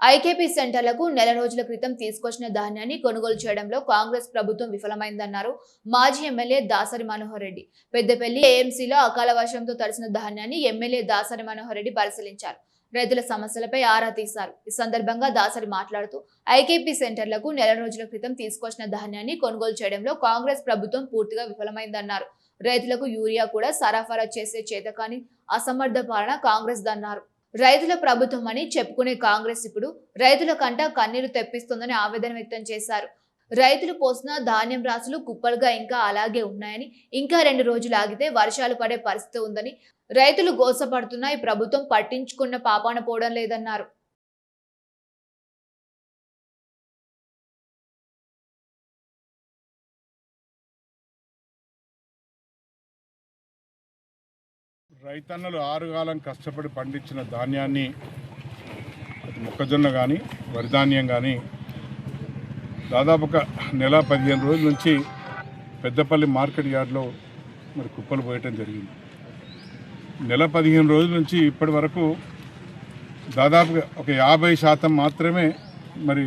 IKP సెంటర్లకు నెల రోజుల క్రితం తీసుకొచ్చిన ధాన్యాన్ని కొనుగోలు చేయడంలో కాంగ్రెస్ ప్రభుత్వం విఫలమైందన్నారు మాజీ ఎమ్మెల్యే దాసరి మనోహర్ రెడ్డి. పెద్దపల్లి ఏఎంసీలో అకాల వర్షంతో తడిసిన ధాన్యాన్ని ఎమ్మెల్యే దాసరి మనోహర్ రెడ్డి పరిశీలించారు. రైతుల సమస్యలపై ఆరా తీశారు. ఈ సందర్భంగా దాసరి మాట్లాడుతూ ఐకేపీ సెంటర్లకు నెల రోజుల క్రితం తీసుకొచ్చిన ధాన్యాన్ని కొనుగోలు చేయడంలో కాంగ్రెస్ ప్రభుత్వం పూర్తిగా విఫలమైందన్నారు. రైతులకు యూరియా కూడా సరఫరా చేసే చేతకాని అసమర్థ పాలన కాంగ్రెస్ దన్నారు. రైతుల ప్రభుత్వం అని చెప్పుకునే కాంగ్రెస్ ఇప్పుడు రైతుల కంట కన్నీరు తెప్పిస్తుందని ఆవేదన వ్యక్తం చేశారు. రైతులు పోసిన ధాన్యం రాసులు కుప్పలుగా ఇంకా అలాగే ఉన్నాయని, ఇంకా 2 రోజులు ఆగితే వర్షాలు పడే పరిస్థితి ఉందని రైతులు గోసపడుతున్నా ఈ ప్రభుత్వం పట్టించుకున్న పాపాన పోవడం లేదన్నారు. రైతన్నలు 6 కాలం కష్టపడి పండించిన ధాన్యాన్ని మొక్కజొన్న కానీ వరి ధాన్యం కానీ దాదాపు ఒక నెల 15 రోజుల నుంచి పెద్దపల్లి మార్కెట్ యార్డ్లో మరి కుప్పలు పోయటం జరిగింది. నెల 15 రోజుల నుంచి ఇప్పటి వరకు దాదాపుగా ఒక 50% మాత్రమే మరి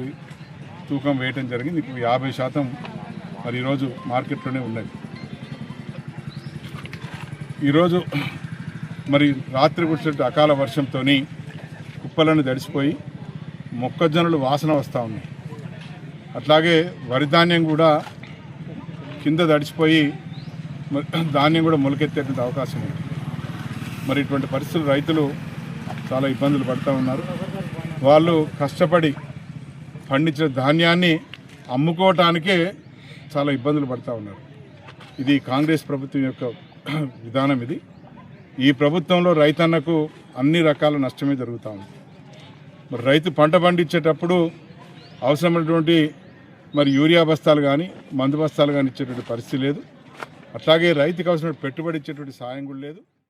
తూకం వేయటం జరిగింది. ఇప్పుడు 50% మరి ఈరోజు మార్కెట్లోనే ఉన్నాయి. ఈరోజు మరి రాత్రి కురిసిన అకాల వర్షంతో కుప్పలను తడిసిపోయి మొక్కజొన్నలు వాసన వస్తూ ఉన్నాయి. అట్లాగే వరి ధాన్యం కూడా కింద తడిసిపోయి ధాన్యం కూడా మొలకెత్తేటువంటి అవకాశం ఉంది. మరి ఇటువంటి పరిస్థితులు రైతులు చాలా ఇబ్బందులు పడుతూ ఉన్నారు. వాళ్ళు కష్టపడి పండించిన ధాన్యాన్ని అమ్ముకోవటానికే చాలా ఇబ్బందులు పడుతూ ఉన్నారు. ఇది కాంగ్రెస్ ప్రభుత్వం యొక్క విధానం. ఇది ఈ ప్రభుత్వంలో రైతన్నకు అన్ని రకాల నష్టమే జరుగుతూ ఉంది. మరి రైతు పంట పండించేటప్పుడు అవసరమైనటువంటి మరి యూరియా బస్తాలు కానీ మందు బస్తాలు కానీ ఇచ్చేటువంటి పరిస్థితి లేదు. అట్లాగే రైతుకు అవసరమైన పెట్టుబడి ఇచ్చేటువంటి సాయం కూడా లేదు.